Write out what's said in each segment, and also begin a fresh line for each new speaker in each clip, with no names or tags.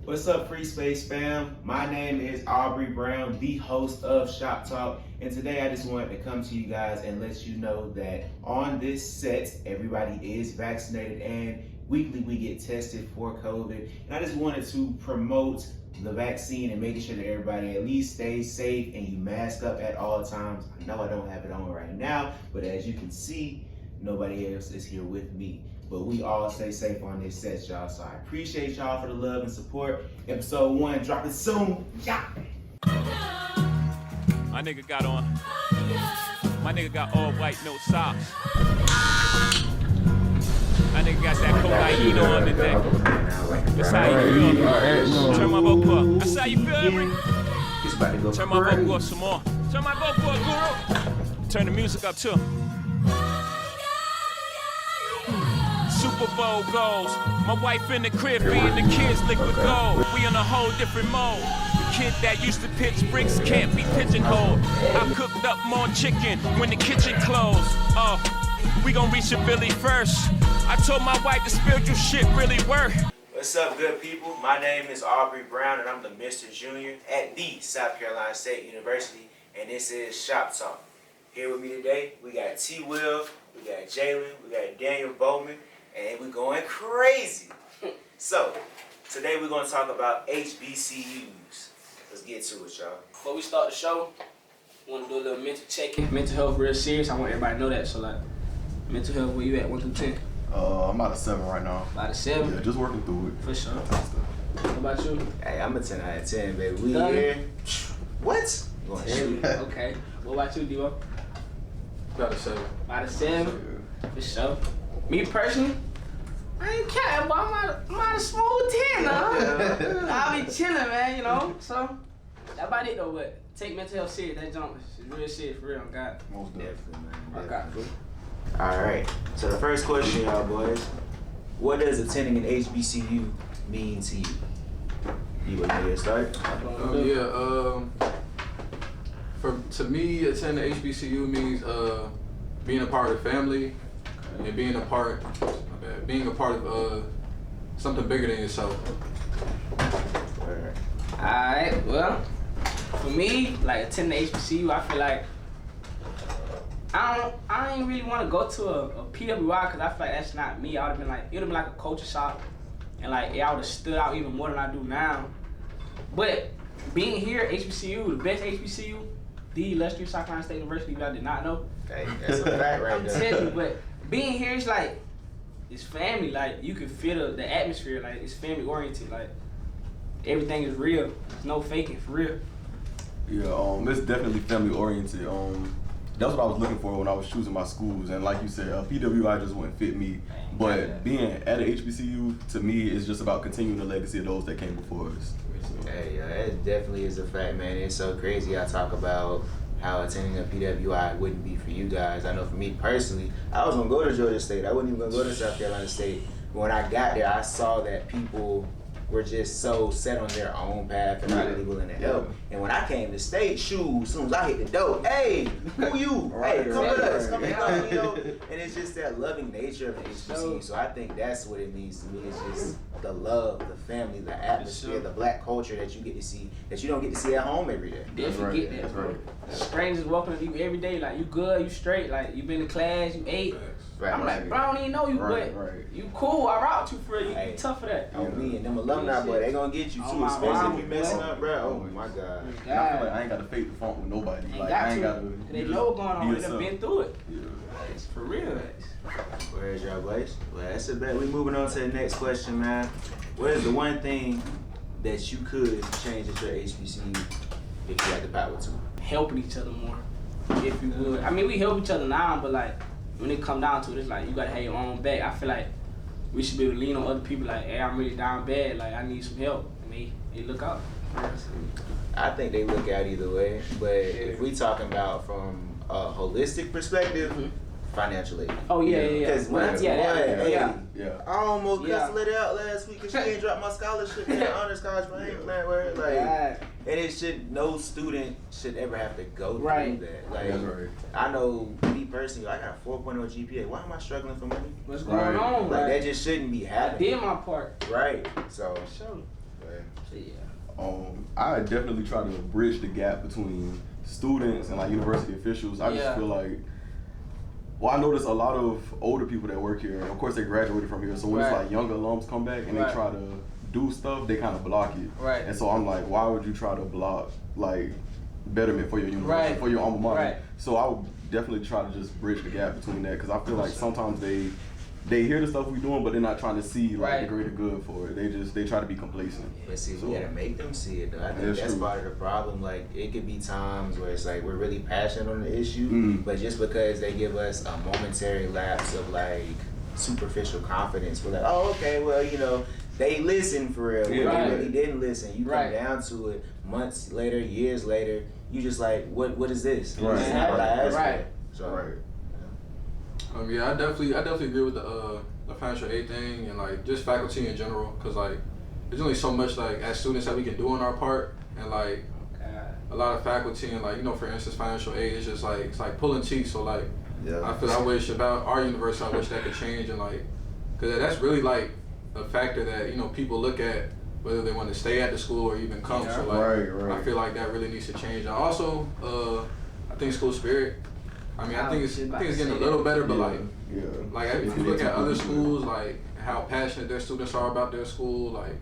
What's up, Free Space fam? My name is Aubrey Brown, the host of Shop Talk, and today I just wanted to come to you guys and let you know that on this set, everybody is vaccinated and weekly we get tested for COVID. And I just wanted to promote the vaccine and making sure that everybody at least stays safe and you mask up at all times. I know I don't have it on right now, but as you can see, nobody else is here with me. But we all stay safe on this set, y'all. So I appreciate y'all for the love and support. Episode 1 dropping soon. Yeah.
My nigga got on. My nigga got all white, no socks. My nigga got that cocaine on today. That's how you feel. Turn my vocal up. That's how you feel, Aubrey? Turn my vocal up some more. Turn my vocal up, guru. Turn the music up too. Super Bowl goals. My wife in the crib feeding the kids liquid gold. We in a whole different mode. The kid that used to pitch bricks can't be pigeonholed. I cooked up more chicken when the kitchen closed. Oh, we gon' reach a Billy first. I told my wife the spiritual shit really work.
What's up, good people? My name is Aubrey Brown, and I'm the Mr. Junior at the South Carolina State University, and this is Shop Talk. Here with me today, we got T. Will, we got Jaylen, we got Daniel Bowman, and we're going crazy. So, today we're going to talk about HBCUs. Let's get to it, y'all.
Before we start the show, I want to do a little mental check-in. Mental health real serious. I want everybody to know that. So, like, mental health, where you at, 1 through 10?
I'm out of 7 right now.
Out of 7?
Yeah, just working through it.
For sure. What about you?
Hey, I'm a 10 out of 10, baby. We
Done?
here. What? Going to shoot.
Okay. What about you, D-Bo?
Out of 7.
Out of 7? For sure. Me personally, I ain't caring, but I'm out of smooth 10, huh? I'll be chilling, man, you know? So, that's about it, though, but take mental health serious. That jump is real serious, for real, on God.
Most
Definitely, man.
I got it.
Alright, so the first question, y'all boys. What does attending an HBCU mean to you? You want me to start?
To me, attending HBCU means being a part of the family and being a part of something bigger than yourself.
Alright, well, for me, like attending the HBCU, I feel like I ain't really want to go to a PWI because I feel like that's not me. I would have been like, it would have been like a culture shock, and like I would have stood out even more than I do now. But being here, HBCU, the best HBCU, the illustrious South Carolina State University, if y'all did not know.
Hey, that's a fact right
I'm
there.
telling you, but being here, it's like, it's family. Like, you can feel the atmosphere. Like, it's family oriented. Like, everything is real. There's no faking, for real.
Yeah, it's definitely family oriented. That's what I was looking for when I was choosing my schools, and like you said, PWI just wouldn't fit me. But being at a HBCU, to me, is just about continuing the legacy of those that came before us.
Hey, that definitely is a fact, man. It's so crazy. I talk about how attending a PWI wouldn't be for you guys. I know for me personally, I was gonna go to Georgia State. I wasn't even gonna go to South Carolina State. But when I got there, I saw that people were just so set on their own path and not really willing to help. And when I came to state, shoot, as soon as I hit the door, hey, who you? Hey, come with us, come and come, you know? And it's just that loving nature of the HBCU. So I think that's what it means to me. It's just the love, the family, the atmosphere, the black culture that you get to see, that you don't get to see at home every day.
Definitely get that.
That's right.
Strangers welcoming you every day. Like, you good, you straight. Like, you been to class, you ate.
Right.
I'm like, bro, I don't even know you, but you cool. I route you for you.
Hey,
You tough for that.
On me and them alumni, boy, they gonna get you too,
my
especially
mama,
if you messing
boy.
up, bro. Oh my God.
And I feel like I ain't got to fake the funk with nobody.
Ain't
Like,
got
I ain't
to.
got to.
They know what's going on. They done been through it.
Yeah.
It's for real.
Where's y'all boys? Well, that's a bet. We moving on to the next question, man. What is the one thing that you could change at your HBCU if you had the power to?
Helping each other more, if you would. I mean, we help each other now, but like, when it come down to it, it's like, you gotta have your own back. I feel like we should be able to lean on other people, like, hey, I'm really down bad, like, I need some help. And they look out.
I think they look out either way, but if we talking about from a holistic perspective, financial aid.
Oh, yeah.
Because
Yeah.
I almost got to let it out last week because she ain't dropped my scholarship in the honors college, but I ain't playing with her. Like, and it should, no student should ever have to go through that. Like,
That's right.
I know me personally, I got a 4.0 GPA. Why am I struggling for money?
What's going on?
Like, that just shouldn't be
I
happening.
did my part.
Right. So,
Sure.
Okay.
So yeah.
I definitely try to bridge the gap between students and like university officials. I just feel like, well, I notice a lot of older people that work here, and of course they graduated from here, so when it's like younger alums come back and they try to do stuff, they kind of block it.
Right.
And so I'm like, why would you try to block like betterment for your university, for your alma mater?
Right.
So I would definitely try to just bridge the gap between that, because I feel like sometimes they hear the stuff we doing, but they're not trying to see like the greater good for it. They try to be complacent.
But see, we gotta make them see it though. I think that's part of the problem. Like, it could be times where it's like we're really passionate on the issue, but just because they give us a momentary lapse of like superficial confidence, we're like, oh, okay, well, you know, they listened for real. They really didn't listen. You come down to it months later, years later, you just like, what is this? This is not what I asked for. So,
yeah, I definitely agree with the financial aid thing and like just faculty in general, cause like there's only so much like as students that we can do on our part, and like a lot of faculty and like, you know, for instance, financial aid is just like it's like pulling teeth. So like I wish about our university, I wish that could change, and like, cause that's really like a factor that, you know, people look at whether they want to stay at the school or even come. So like I feel like that really needs to change. And also I think school spirit. I mean, I think it's getting a little better, but like if you look at other schools, like how passionate their students are about their school, like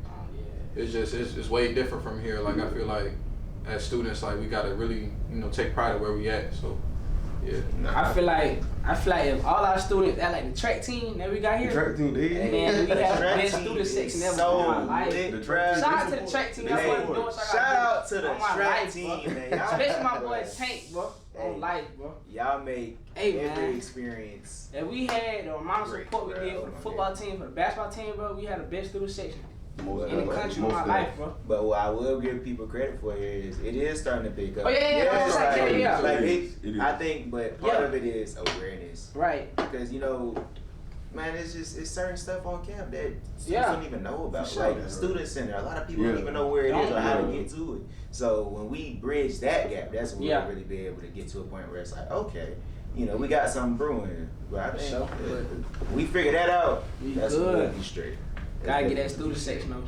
it's way different from here. Like I feel like as students, like we gotta really, you know, take pride in where we at. So
I feel like if all our students that like the track team that we got here,
track team,
we have the best student section ever in my life. Shout out to the track team. That's what I'm doing.
Shout out to the track team, man.
Especially my boy Tank, bro. On life, bro.
Y'all make every experience.
And we had the amount of support we did for the football team, for the basketball team, bro. We had the best student section in the country in my life, bro.
But what I will give people credit for here is it is starting to pick up.
Oh yeah.
I think, but part of it is awareness,
right?
Because, you know, man, it's certain stuff on camp that students don't even know about. Like the student center, a lot of people don't even know where it is or how to get to it. So when we bridge that gap, that's when we'll really be able to get to a point where it's like, okay, you know, we got something brewing. But I think we figure that out. That's when we'll be straight.
Gotta get that student section though.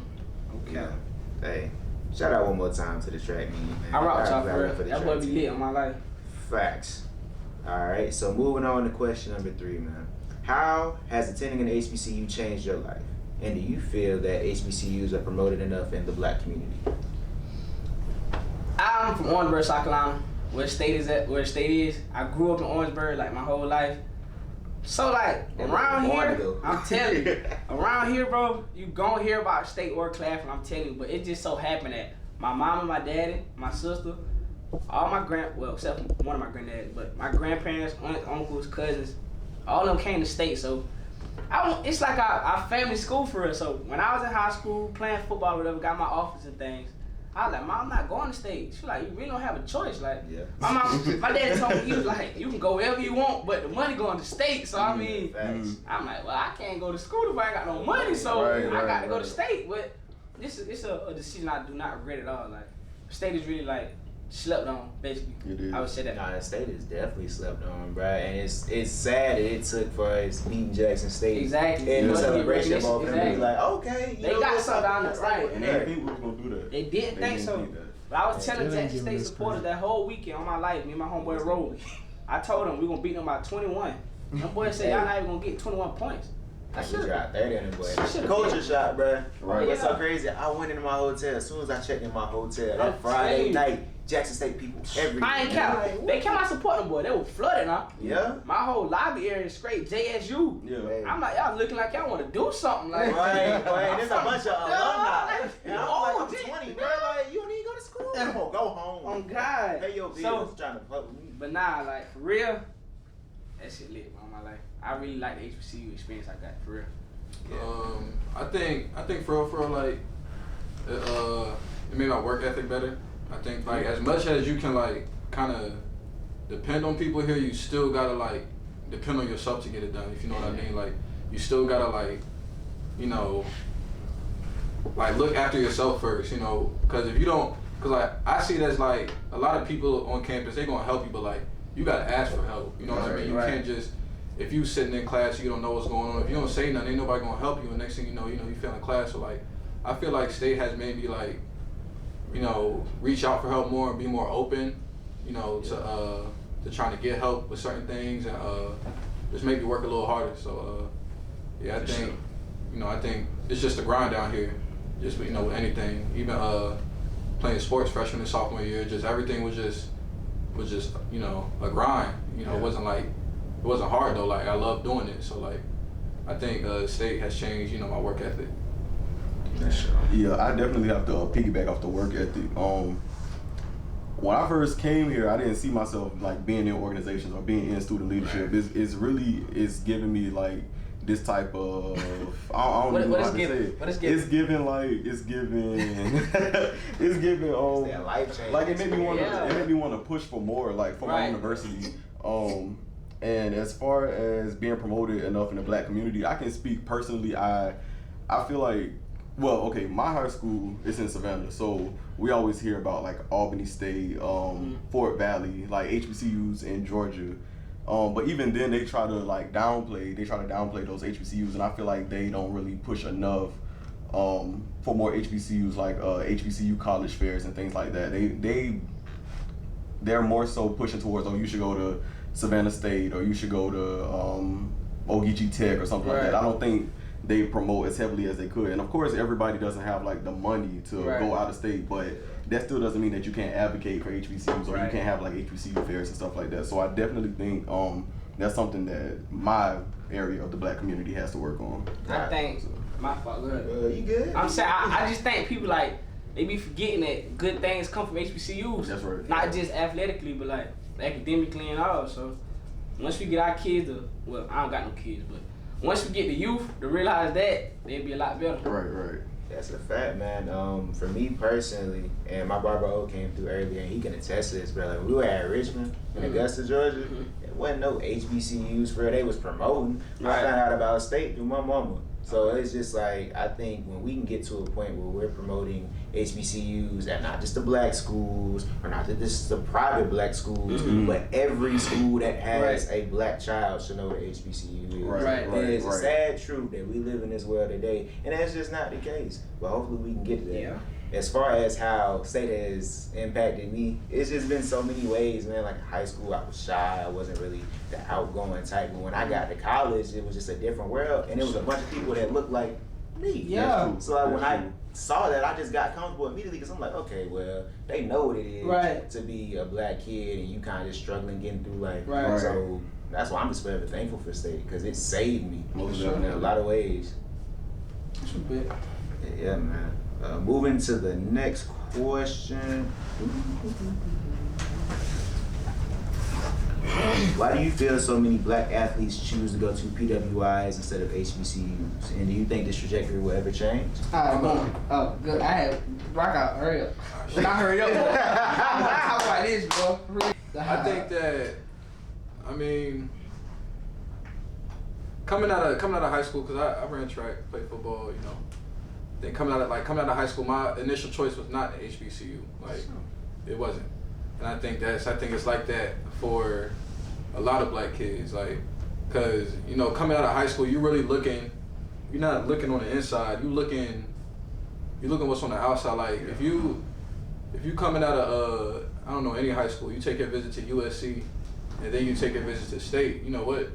Okay. Hey, shout out one more time to the track meet, man.
I rock y'all for real. That boy be lit on my life.
Facts. All right. So moving on to question number 3, man. How has attending an HBCU changed your life? And do you feel that HBCUs are promoted enough in the black community?
I'm from Orangeburg, South Carolina, where the state is. I grew up in Orangeburg like my whole life. So like around here, I'm telling you, around here, bro, you gon' hear about state or class, and I'm telling you, but it just so happened that my mom and my daddy, my sister, all my except one of my granddads, but my grandparents, aunts, uncles, cousins, all of them came to state. So it's like our family school for us. So when I was in high school playing football or whatever, got my office and things, I was like, Mom, I'm not going to state. She was like, you really don't have a choice. Like, my dad told me, he was like, you can go wherever you want, but the money going to state. So I mean, I'm like, well, I can't go to school if I ain't got no money, so I got to go to state. But it's a decision I do not regret at all. Like, state is really like slept on, basically.
It is.
I would say that.
Nah, the state is definitely slept on, bro. And it's sad that it took for us beating Jackson State.
Exactly.
And the celebration of all them. Be like, okay,
they got something down there, right?
And they didn't think we was gonna do that.
They didn't think so. But I was telling Jackson State supporters that whole weekend on my life, me and my homeboy Rolly, I told them we gonna beat them by 21. Them boys said y'all not even gonna get 21 points.
I should drop 30 on the boy. Culture shot, bro. Right. What's so crazy? I went into my hotel. As soon as I checked in my hotel, that Friday night, Jackson State people everywhere.
I ain't cap. They came out supporting them, boy. They were flooded, huh?
Yeah.
My whole lobby area is straight JSU.
Yeah.
I'm like, y'all looking like y'all want to do something. Like,
right. There's a bunch of alumni.
And
I'm like, I'm 20, bro. Like, you don't need to go to school. Come on, go home.
Oh, God.
Pay your bills. Trying to fuck with me.
But nah, like, for real, that shit lit on my life. I really like the HBCU experience I got, for real.
Yeah. I think for real, like, it made my work ethic better. I think like as much as you can like kind of depend on people here, you still gotta like depend on yourself to get it done. If you know what I mean, like you still gotta like, you know, like look after yourself first. You know, because if you don't, because like I see it as like a lot of people on campus, they gonna help you, but like you gotta ask for help. You know what I mean? You can't just if you sitting in class, you don't know what's going on. If you don't say nothing, ain't nobody gonna help you. And next thing you know, you fail in class. So like I feel like state has made me like, you know, reach out for help more and be more open, you know, to trying to get help with certain things and just make me work a little harder. So yeah, I think, you know, I think it's just a grind down here. Just, you know, with anything, even playing sports freshman and sophomore year, just everything was just you know, a grind. You know, it wasn't hard though. Like I love doing it. So like, I think state has changed, you know, my work ethic.
Yeah, I definitely have to piggyback off the work ethic. When I first came here, I didn't see myself like being in organizations or being in student leadership. It's giving me like this type of I don't know how to say it.
What is giving?
It's giving
life change.
Like it made me want to push for more, like for my university. And as far as being promoted enough in the Black community, I can speak personally. I feel like, well, okay, my high school is in Savannah, so we always hear about like Albany State, Fort Valley, like HBCUs in Georgia. But even then, they try to downplay those HBCUs, and I feel like they don't really push enough for more HBCUs, like HBCU college fairs and things like that. They're more so pushing towards, oh, you should go to Savannah State or you should go to Ogeechee Tech or something like that. I don't think they promote as heavily as they could. And of course, everybody doesn't have like the money to go out of state, but that still doesn't mean that you can't advocate for HBCUs or you can't have like HBCU fairs and stuff like that. So I definitely think that's something that my area of the Black community has to work on.
I think my fault. Good.
You good?
I'm saying I just think people like they be forgetting that good things come from HBCUs.
That's right.
Not just athletically, but like academically and all. So once we get our kids to, well, I don't got no kids, but once we get the youth to realize that, they'll be a lot better.
Right.
That's a fact, man. For me personally, and my barber O came through earlier, and he can attest to this, bro. Like, we were at Richmond in Augusta, Georgia. There wasn't no HBCUs for real. They was promoting. I found out about state through my mama. So it's just like, I think when we can get to a point where we're promoting HBCUs at not just the Black schools, or not that this is the private Black schools, but every school that has a Black child should know what HBCU is. And it's a sad truth that we live in this world today, and that's just not the case. But hopefully we can get to that. Yeah. As far as how state has impacted me, it's just been so many ways, man. Like in high school, I was shy. I wasn't really the outgoing type. But when I got to college, it was just a different world. And it was a bunch of people that looked like me.
Yeah.
So like when I saw that, I just got comfortable immediately because I'm like, okay, well, they know what it is to be a Black kid and you kind of just struggling getting through life. So that's why I'm just forever thankful for state because it saved me in a lot of ways.
That's a bit.
Yeah, man. Moving to the next question. Why do you feel so many Black athletes choose to go to PWIs instead of HBCUs? And do you think this trajectory will ever change?
Oh, good. I had rock out. Hurry up. Not hurry up. How about this, bro?
I think that, I mean, coming out of high school, because I ran track, played football, you know. Then coming out of high school, my initial choice was not an HBCU. Like, it wasn't. And I think it's like that for a lot of Black kids. Like, cause you know, coming out of high school, you're not looking on the inside. You're looking what's on the outside. Like, if you coming out of I don't know, any high school, you take a visit to USC, and then you take a visit to state. You know what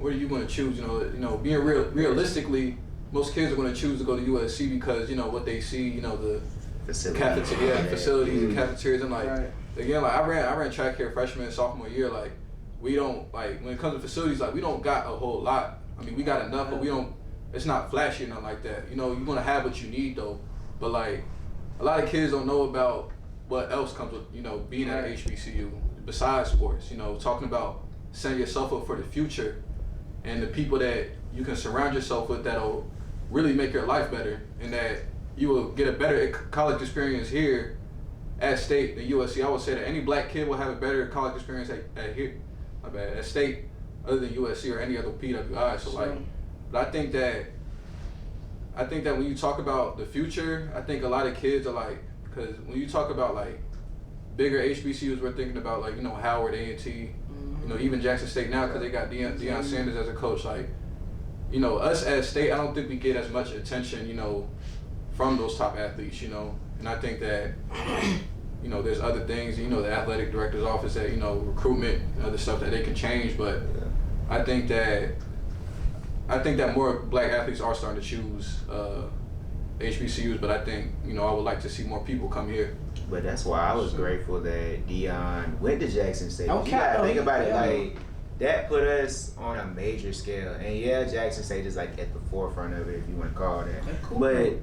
are you going to choose? You know, being realistically. Most kids are going to choose to go to USC because, you know, what they see, you know, the facilities and cafeterias. And, like, again, like, I ran track here freshman and sophomore year. Like, we don't, like, when it comes to facilities, like, we don't got a whole lot. I mean, we got enough, but we don't, it's not flashy or nothing like that. You know, you're going to have what you need, though. But, like, a lot of kids don't know about what else comes with, you know, being at HBCU besides sports. You know, talking about setting yourself up for the future and the people that you can surround yourself with that'll really make your life better, and that you will get a better college experience here at state than USC. I would say that any Black kid will have a better college experience at state other than USC or any other PWI. So like, but I think that when you talk about the future, I think a lot of kids are like, because when you talk about like bigger HBCUs, we're thinking about like, you know, Howard, A&T, you know, even Jackson State now because they got Deion Sanders as a coach. Like, you know, us as state, I don't think we get as much attention, you know, from those top athletes, you know. And I think that, you know, there's other things, you know, the athletic director's office that, you know, recruitment and other stuff that they can change. But I think that more black athletes are starting to choose HBCUs, but I think, you know, I would like to see more people come here.
But that's why I was grateful that Dion went to Jackson State.
Okay.
You gotta think about it, like, that put us on a major scale. And yeah, Jackson State is like at the forefront of it, if you want to call it that.
Cool.
But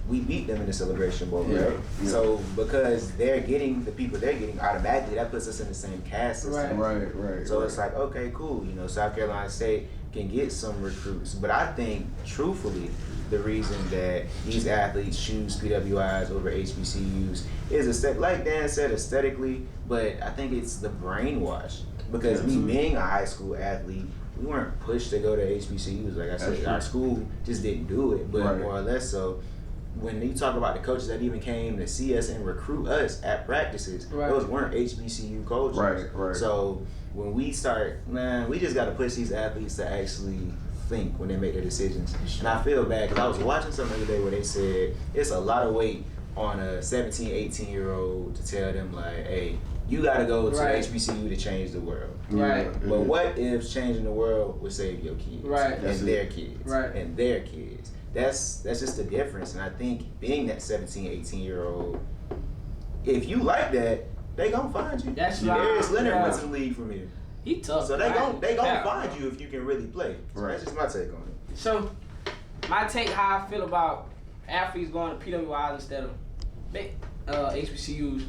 we beat them in the Celebration Bowl, right? Yeah. So because they're getting the people they're getting automatically, that puts us in the same cast system.
Right.
So it's like, okay, cool. You know, South Carolina State can get some recruits. But I think, truthfully, the reason that these athletes choose PWIs over HBCUs is, like Dan said, aesthetically, but I think it's the brainwash. Because me being a high school athlete, we weren't pushed to go to HBCUs. Like I said, our school just didn't do it. But more or less so, when you talk about the coaches that even came to see us and recruit us at practices, those weren't HBCU coaches.
Right.
So when we start, we just got to push these athletes to actually think when they make their decisions. And I feel bad because I was watching something the other day where they said it's a lot of weight on a 17, 18-year-old to tell them, like, hey, you got to go to HBCU to change the world.
Right.
But what if changing the world would save your kids?
Right.
And their kids.
Right.
And their kids. That's just the difference. And I think being that 17, 18-year-old, if you like that, they gonna find you.
That's right.
Darius Leonard went to the league from here.
He tough.
So they gonna find you if you can really play. So that's just my take on it.
So my take, how I feel about athletes going to PWIs instead of HBCUs.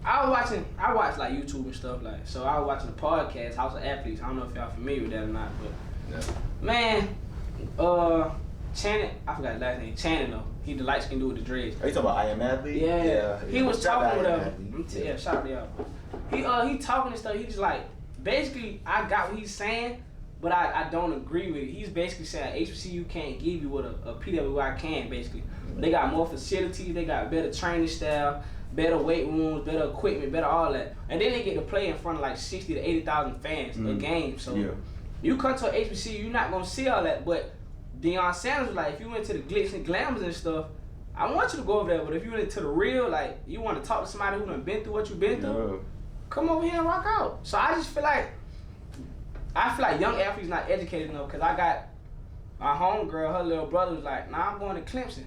I watch like YouTube and stuff, like, so I was watching the podcast, House of Athletes. I don't know if y'all familiar with that or not, but man, Channing, I forgot his last name, Channing though. He the light skin dude with the dreads.
Are you talking about I Am Athlete?
Yeah. He was talking with
him.
Shout out to y'all. He talking and stuff, he just like, basically, I got what he's saying, but I don't agree with it. He's basically saying HBCU can't give you what a PWI can, basically. They got more facilities, they got better training staff, better weight rooms, better equipment, better all that. And then they get to play in front of like 60 to 80,000 fans a game. So you come to an HBCU, you're not gonna see all that. But Deion Sanders was like, if you went to the glitz and glamours and stuff, I want you to go over there. But if you went to the real, like, you want to talk to somebody who done been through what you've been through, come over here and rock out. So I just feel like, young athletes not educated enough, because I got my homegirl, her little brother was like, nah, I'm going to Clemson.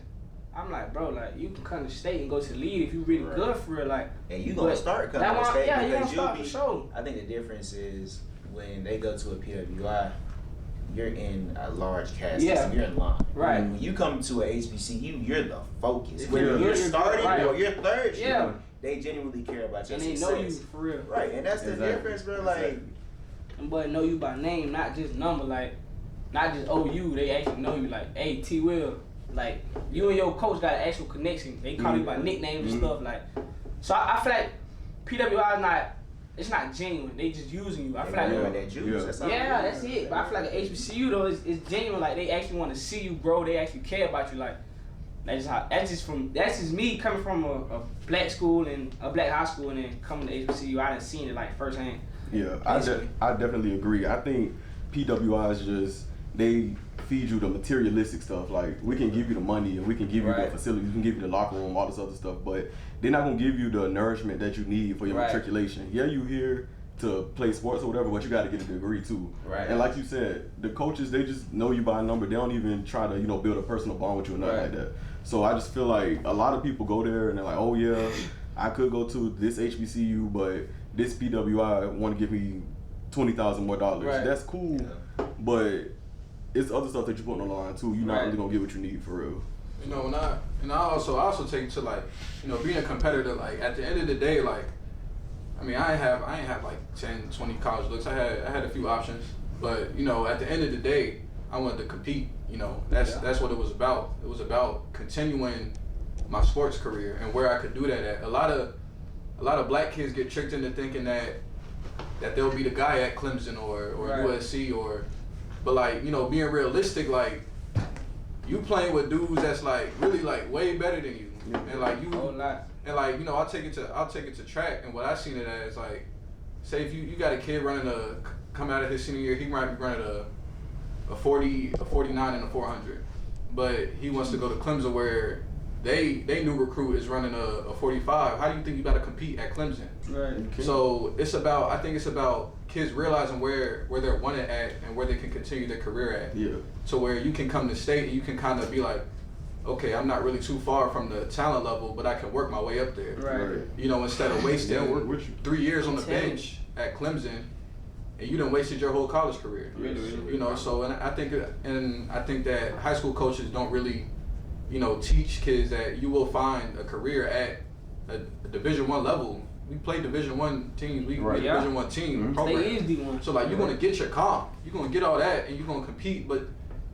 I'm like, bro, like, you can come to state and go to the league if you really good for real, like.
And you gonna start coming to state
you
because
gonna start for sure.
I think the difference is when they go to a PWI, you're in a large cast system, you're in line.
Right.
When you come to a HBCU, you're the focus. When
you're
you're starting or you're third year,
Yeah.
they genuinely care about your
And they
success.
know you for real.
Right, and that's the difference, bro. Like,
But know you by name, not just number, like, not just OU. They actually know you, like, hey, T. Will, like, you and your coach got an actual connection. They call you by nicknames and stuff, like. So I feel like PWI is not, it's not genuine. They just using you. I feel like
that juice. That's
it. But I feel like an HBCU though is genuine. Like, they actually want to see you grow. They actually care about you. Like, that's just me coming from a black school and a black high school and then coming to HBCU. I done seen it like firsthand.
Yeah, I definitely agree. I think PWIs just, they feed you the materialistic stuff. Like, we can give you the money and we can give you the facilities, we can give you the locker room, all this other stuff, but they're not gonna give you the nourishment that you need for your matriculation. Yeah, you here to play sports or whatever, but you got to get a degree too.
Right.
And like you said, the coaches, they just know you by a number. They don't even try to, build a personal bond with you or nothing like that. So I just feel like a lot of people go there and they're like, oh yeah, I could go to this HBCU, but this PWI want to give me $20,000 more dollars. That's cool, but it's other stuff that you're putting on the line too. You're not really gonna get what you need for real.
You know, I also take it to, like, being a competitor. Like, at the end of the day, like, I mean, I ain't have like 10, 20 college looks. I had a few options, but at the end of the day, I wanted to compete. That's what it was about. It was about continuing my sports career and where I could do that at. A lot of black kids get tricked into thinking that they'll be the guy at Clemson or USC but like, being realistic, like, you playing with dudes that's like really like way better than you, and like you, and like I'll take it to track, and what I seen it as, like, say if you got a kid come out of his senior year, he might be running a 40, a 49 and a 400, but he wants to go to Clemson where they new recruit is running a 45. How do you think you got to compete at Clemson?
Right.
So I think it's about kids realizing where they're wanted at and where they can continue their career at.
Yeah.
So where you can come to state and you can kind of be like, okay, I'm not really too far from the talent level, but I can work my way up there.
Right.
You know, instead of wasting
work with you.
3 years on the bench at Clemson, and you done wasted your whole college career. You know, so and I think that high school coaches don't really, you know, teach kids that you will find a career at a Division I level. We play Division I teams. We Division I team program.
They is D1.
So like you're gonna get your comp, you're gonna get all that, and you're gonna compete, but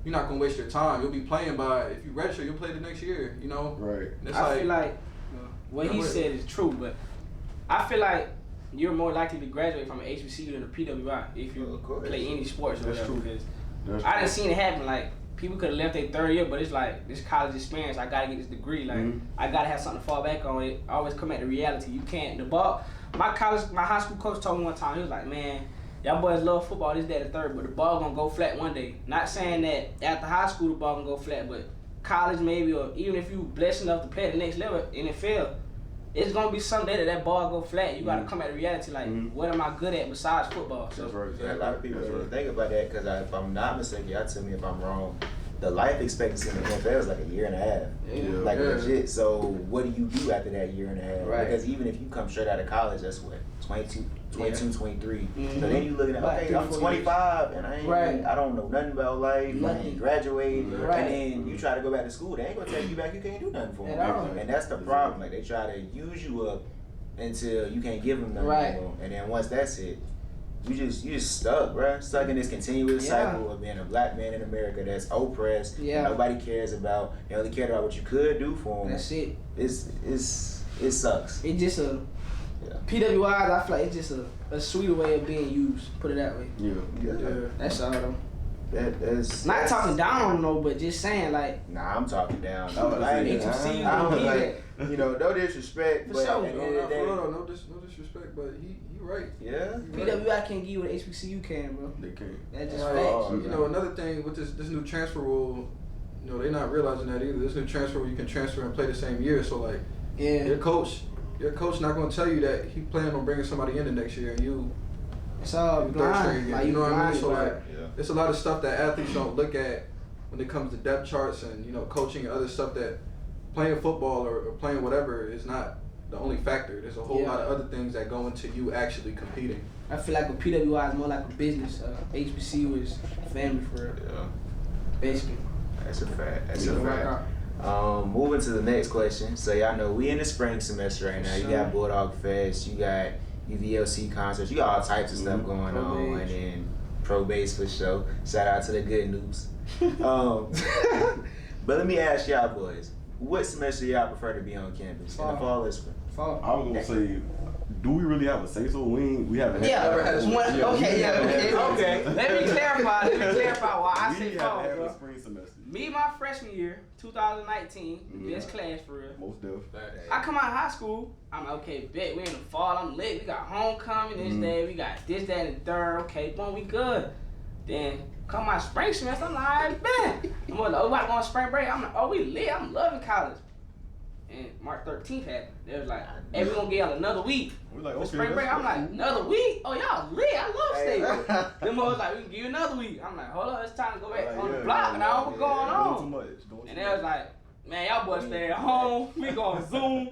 you're not gonna waste your time. You'll be playing by, if you redshirt, you'll play the next year. You know.
Right.
I feel like what he said is true, but I feel like you're more likely to graduate from an HBCU than a PWI if you play any sports or whatever. Because I done seen it happen. Like people could have left their third year, but it's like this college experience. I gotta get this degree. Like I gotta have something to fall back on. It always come back to reality. You can't. The ball. My high school coach told me one time. He was like, "Man, y'all boys love football. This, that, and third, but the ball gonna go flat one day." Not saying that after high school the ball gonna go flat, but college maybe, or even if you blessed enough to play at the next level, NFL. It's gonna be someday that ball go flat. You gotta come at reality like, what am I good at besides football? So,
That's right.
Yeah, a lot of people don't think about that because if I'm not mistaken, y'all tell me if I'm wrong. The life expectancy in the NFL is like a year and a half, like legit. So what do you do after that year and a half?
Right.
Because even if you come straight out of college, that's what 22, 23. So then you looking at okay, I'm 25 and I don't know nothing about life. I ain't graduated, and then you try to go back to school. They ain't gonna take you back. You can't do nothing for them, and that's the problem. Like they try to use you up until you can't give them nothing anymore. And then once that's it, you just stuck, bruh. Stuck in this continuous cycle of being a black man in America that's oppressed. Nobody cares about. They only care about what you could do for them.
That's it.
It sucks.
It's just a PWIs. I feel like it's just a sweeter way of being used. Put it that way.
Yeah.
That's all though.
That's
not talking down on them though, but just saying like.
Nah, I'm talking down. You know, no disrespect, but
sure.
at the end of the day,
no disrespect, but he right.
Yeah.
PWI can't give you what HBCU can, bro.
They can't.
That's just facts.
You know, another thing with this new transfer rule, you know, they're not realizing that either. This new transfer rule, you can transfer and play the same year. So like, your coach not gonna tell you that he planning on bringing somebody in the next year and you.
It's all blind.
Like, you know what I mean? So like, it's a lot of stuff that athletes don't look at when it comes to depth charts and, you know, coaching and other stuff that playing football or playing whatever is not the only factor. There's a whole lot of other things that go into you actually competing.
I feel like a PWI is more like a business. HBCU is family for real.
Yeah.
Basically.
That's a fact. Moving to the next question. So y'all know we in the spring semester right now. You got Bulldog Fest, you got UVLC concerts, you got all types of stuff going on, and then Pro Base for sure. Shout out to the good news. But let me ask y'all boys, what semester y'all prefer to be on campus? In the fall or spring?
Fall.
I was gonna say, do we really have a say so? We haven't
never had a spring.
Okay.
Let me clarify why I say fall,
bro.
bro.
A spring semester.
Me, my freshman year, 2019, the best class for real.
Most definitely.
I come out of high school, I'm like, okay, bet, we in the fall, I'm lit. We got homecoming this day, we got this, that, and the third. Okay, boom, we good. Then come my spring semester, I'm like, all right, bet. I'm like, oh, about to go on spring break. I'm like, oh, we lit. I'm loving college. And March 13th happened. They was like, hey, we gonna give y'all another week.
We're like,
for
okay,
spring break. I'm like, another week? Oh, y'all lit. I love state. Them boys like, we can give you another week. I'm like, hold on, it's time to go back on the block. And I know what's going on.
Too much.
And they was like, man, y'all boys stay at home. We going Zoom.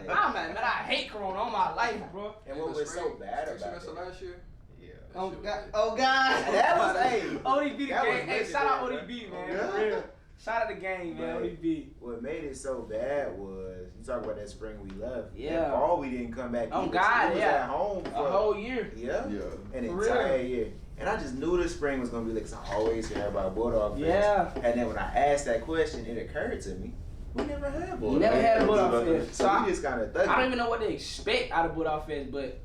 I'm like, man, I hate Corona all my life, bro.
And what was so bad about it?
Last year?
Yeah.
Oh, God.
That was,
ODB the
that
game.
was
Hey, shout out ODB, man. For real. Shout out the game, man. ODB.
What made it so bad was, you talk about that spring we left.
Yeah.
That fall we didn't come back.
Oh,
either.
God,
We was at home for
a whole year.
Yeah. An
For
entire
real.
year. And I just knew this spring was going to be like, I always hear about Bulldog Fest.
Yeah.
And then when I asked that question, it occurred to me, we never had Bulldog Fest.
Never had a Bulldog Fest.
So we just kind of
I don't even know what to expect out of Bulldog Fest, but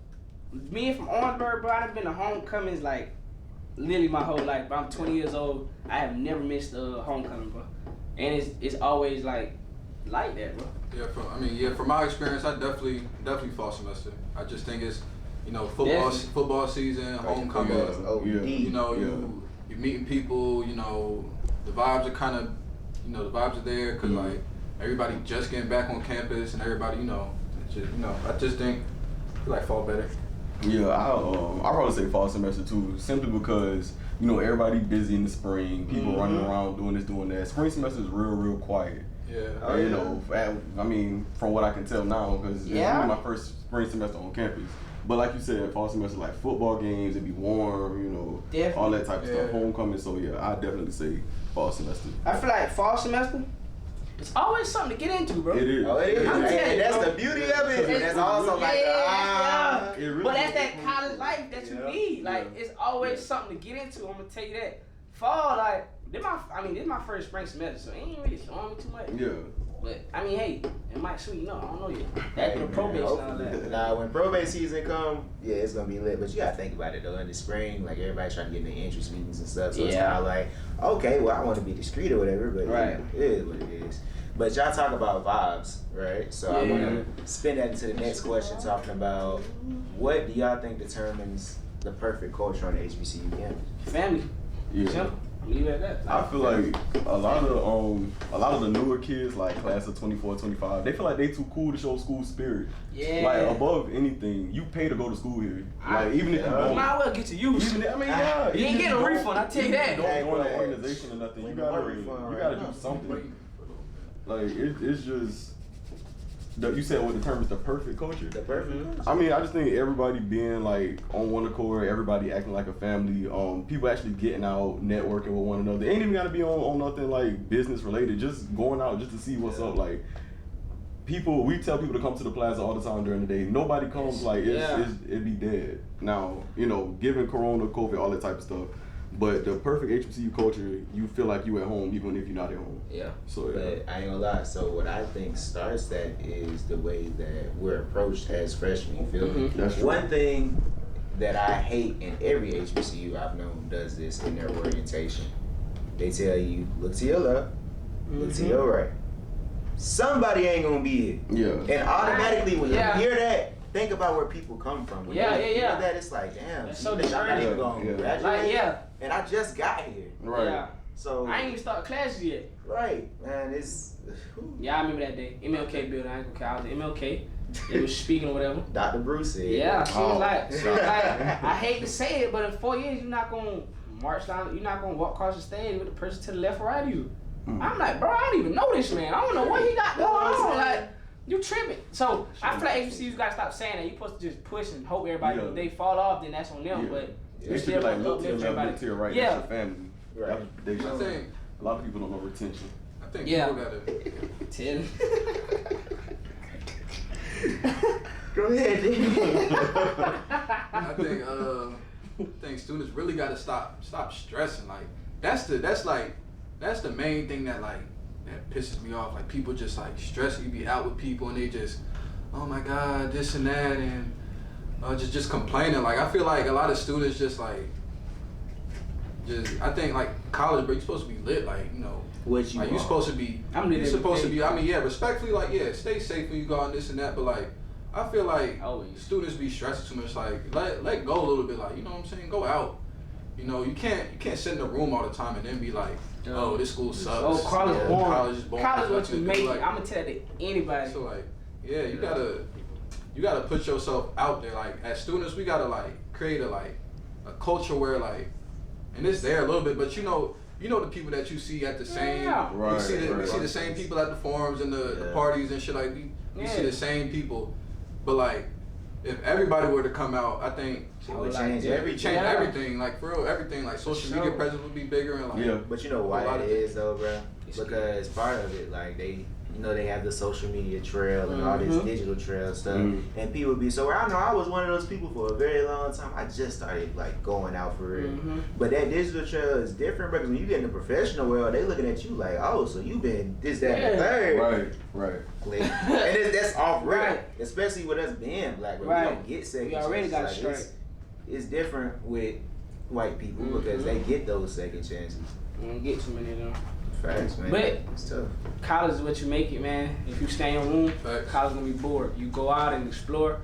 me from Orangeburg, bro, I've been to homecomings like literally my whole life. But I'm 20 years old. I have never missed a homecoming, bro. And it's always like that, bro.
Yeah, from my experience, I definitely fall semester. I just think it's, you know, football season, homecoming. You know, you're meeting people. You know, the vibes are kind of, you know, the vibes are there because like everybody just getting back on campus and everybody, I just think I feel like fall better.
Yeah, I probably say fall semester too, simply because everybody busy in the spring, people running around doing this, doing that. Spring semester is real quiet.
Yeah.
I mean, from what I can tell now, because it's really my first spring semester on campus. But like you said, fall semester like football games, it'd be warm, all that type of stuff, homecoming. So yeah, I definitely say fall semester.
I feel like fall semester, it's always something to get into, bro.
It is.
Oh, it is.
I'm telling you,
That's
bro.
the beauty of it. And that's also like,
It really
but that's
is.
that college life that you need. Like, it's always something to get into. I'm gonna tell you that. Fall, like, this is my first spring semester, so it ain't really showing me too much.
Yeah.
But I mean, hey, it might sweet. I don't know yet. After the probation and all that.
Nah, when probate season come, yeah, it's gonna be lit. But you gotta think about it though. In the spring, like everybody trying to get in the entrance meetings and stuff. So it's kind of like, okay, well, I want to be discreet or whatever, but it is what it is. But y'all talk about vibes, right? So I want to spin that into the next question, talking about what do y'all think determines the perfect culture on the HBCU campus?
Family.
Yeah.
Simple. Leave it at that.
I feel like a lot of the newer kids, like class of 24, 25, they feel like they too cool to show school spirit.
Yeah.
Like above anything, you pay to go to school here. Like even if you don't,
you might as well get to use.
you
ain't getting a refund. I tell you that.
You don't join an organization or nothing. You gotta do something. Like it's just. You said what determines the perfect culture?
The perfect culture.
I mean, I just think everybody being like on one accord, everybody acting like a family, people actually getting out, networking with one another. It ain't even gotta be on nothing like business related, just going out just to see what's up. Like we tell people to come to the plaza all the time during the day. Nobody comes, like it'd be dead. Now, given Corona, COVID, all that type of stuff. But the perfect HBCU culture, you feel like you at home even if you're not at home.
Yeah.
So
But I ain't gonna lie. So what I think starts that is the way that we're approached as freshmen. You feel me?
That's true.
One thing that I hate in every HBCU I've known does this in their orientation. They tell you, look to your left, look to your right. Somebody ain't gonna be here.
Yeah.
And automatically when you hear that, think about where people come from. When you hear that, it's like, damn,
That's so
I'm not even gonna graduate.
Like,
And I just got here.
Right.
Yeah.
So
I ain't even started classes yet.
right, man, it's
Yeah, I remember that day. MLK building. I ain't gonna count. I was at MLK. They was speaking or whatever.
Dr. Bruce said.
Yeah, she was like, I hate to say it, but in 4 years you're not gonna march down. You're not gonna walk across the stage with the person to the left or right of you. I'm like, bro, I don't even know this man. I don't know what he got going on. Like, you tripping. So I feel like HBCUs gotta stop saying that. You supposed to just push and hope everybody if they fall off, then that's on them. But
They should be like, look to your left, look to your right. That's your family.
Right.
They should.
I think
A lot of people don't know retention.
I think people gotta.
10.
Go ahead,
I think students really gotta stop stressing. Like that's the main thing that pisses me off. Like people just like stress. You be out with people and they just, oh my God, this and that, and just complaining. Like I feel like a lot of students I think like college, but you're supposed to be lit. Like
what you
like you're supposed to be. You're supposed to be. I mean, respectfully, like stay safe when you go out and this and that. But like I feel like students be stressing too much. Like let go a little bit. Like you know what I'm saying? Go out. You can't sit in the room all the time and then be like, oh, this school sucks.
Oh, college is boring.
College is boring.
College is what you make.
Like,
I'm gonna tell that to anybody.
So like, you gotta put yourself out there. Like as students, we gotta create a culture where and it's there a little bit, but you know the people that you see at the same.
Right,
we see the same people at the forums and the parties and shit. Like we see the same people, but if everybody were to come out, I think
it would change everything.
Everything. Like for real, everything. Like social media presence would be bigger and
But you know why it is though, bro? Because part of it, they have the social media trail and all this digital trail stuff, and people be so. I know I was one of those people for a very long time. I just started going out for real, but that digital trail is different because when you get in the professional world, they looking at you like, oh, so you been this, that, and the third.
Right.
And that's off rip, especially with us being black. But we don't get second chances.
We already got straight.
It's different with white people because they get those second chances.
You don't get too many of them.
Facts, man.
But
it's tough.
College is what you make it, man. If you stay in your room, college gonna be bored. You go out and explore,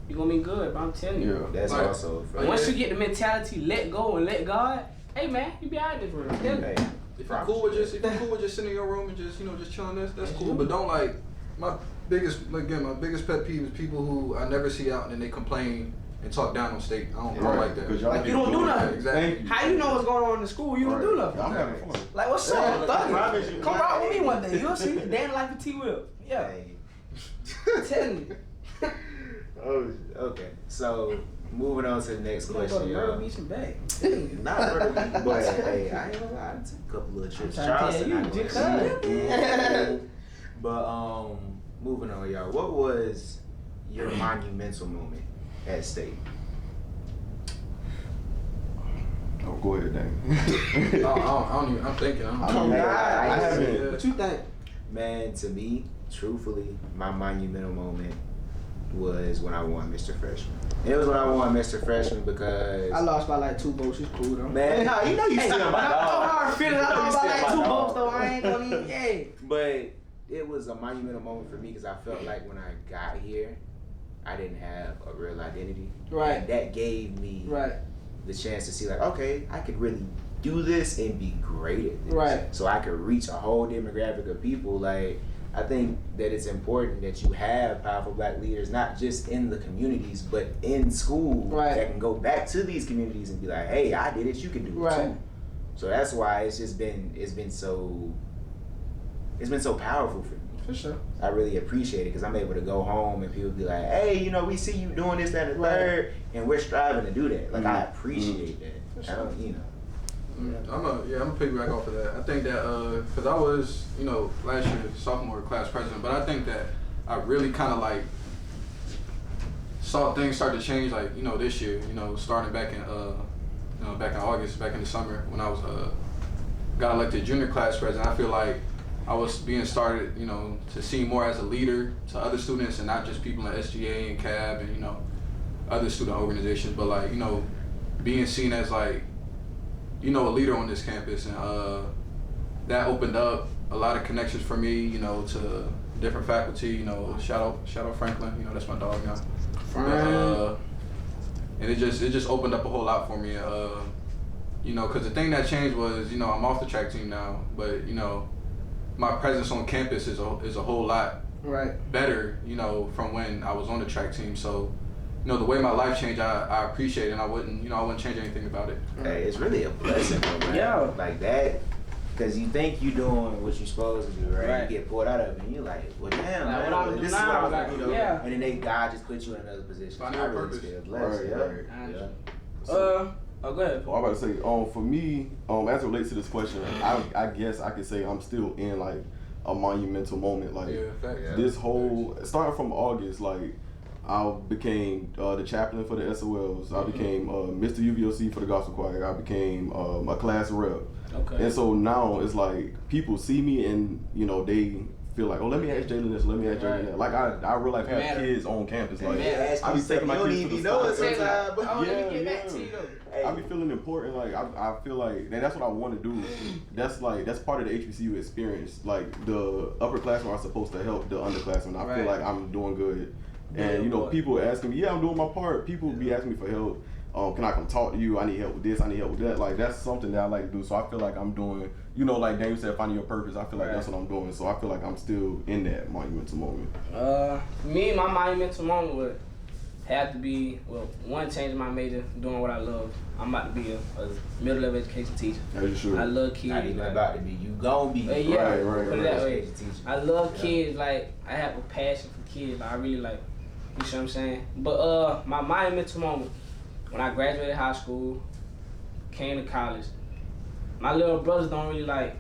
you're gonna be good. But I'm telling you,
that's also.
Once you get the mentality, let go and let God. Hey, man, you be out of this world.
if you're cool with just sitting in your room and just just chilling, that's cool. But don't like my biggest pet peeve is people who I never see out and then they complain and talk down on state. I don't like that.
Like you don't do nothing.
Exactly.
How you know what's going on in the school? You don't do nothing.
I'm having fun.
Like what's up? Thuggy. Come rock with me one day. You'll see the damn life of T-Will. Yeah.
Hey.
I'm telling you.
Oh, okay. So moving on to the next question,
Murder Beach and Bay.
Not Murder Beach, but hey, I ain't gonna lie, I took a couple little trips to
I'm trying to
Charleston.
tell you, just
But moving on, y'all. What was your monumental moment at state?
Oh, go ahead, Dan.
I don't even. I'm thinking.
I haven't.
What you think?
Man, to me, truthfully, my monumental moment was when I won Mr. Freshman. And it was when I won Mr. Freshman because
I lost by like 2 votes. It's cool though.
man, nah, you know you still my
I know
dog.
how I feel. I lost by like 2 votes though. I ain't gonna even. Yeah.
But it was a monumental moment for me because I felt like when I got here, I didn't have a real identity.
Right.
And that gave me
Right.
the chance to see like, okay, I could really do this and be great at this.
Right.
So I could reach a whole demographic of people. Like, I think that it's important that you have powerful black leaders, not just in the communities, but in school
Right.
that can go back to these communities and be like, hey, I did it, you can do it
Right.
too. So that's why it's been so powerful for me.
For sure.
I really appreciate it because I'm able to go home and people be like, hey, we see you doing this, that, and the third, and we're striving to do that. Like, I appreciate that.
For sure.
I don't,
I'm gonna piggyback off of that. I think that because I was last year sophomore class president, but I think that I really kind of like saw things start to change like this year. Starting back in back in August, back in the summer when I was got elected junior class president. I feel like I was being started to see more as a leader to other students and not just people in SGA and CAB and other student organizations, but like being seen as like a leader on this campus, and that opened up a lot of connections for me, to different faculty, shout out Franklin, that's my dog now. And it just opened up a whole lot for me, because the thing that changed was, I'm off the track team now, but my presence on campus is a whole lot better, from when I was on the track team. So the way my life changed, I appreciate it, and I wouldn't change anything about it.
Hey, it's really a blessing, though, man.
Yeah.
Like that, because you think you're doing what you're supposed to do, right?
Right.
You get pulled out of it, and you're like, well, damn,
Like,
man,
what I'm
this is
doing
what
now,
I'm
like,
doing,
yeah.
And then God just put you in another position.
Finding
I
your
really
purpose.
feel blessed,
Right,
yeah.
right.
Yeah.
Oh, go ahead.
Well, I'm about to say, for me, as it relates to this question, I guess I could say I'm still in like a monumental moment. Like this whole starting from August, like I became the chaplain for the SOLs. I became Mr. UVOC for the gospel choir. I became a class rep.
Okay.
And so now it's like people see me and they feel like, oh, let me ask Jaylen this, let me ask Jaylen that. Like I real life have kids on campus. Like I be taking my kids to the
know it
spot.
sometimes, but
Let me get back to you though.
Hey.
I be feeling important. Like I feel like, and that's what I want to do. That's part of the HBCU experience. Like the upperclassmen are supposed to help the underclassmen. I feel like I'm doing good. And people asking me, yeah, I'm doing my part. People be asking me for help. Can I come talk to you? I need help with this. I need help with that. Like that's something that I like to do. So I feel like I'm doing, like Daniel said, finding your purpose. I feel like that's what I'm doing. So I feel like I'm still in that monumental moment.
Me, my monumental moment would have to be, one, changing my major, doing what I love. I'm about to be a middle level education teacher.
As you should.
I love kids.
Not even about to be. You gon' be.
Yeah,
right.
Put it that way.
Teacher.
I love kids. Like I have a passion for kids. Like, I really like. You see what I'm saying? But my monumental moment when I graduated high school, came to college. My little brothers don't really like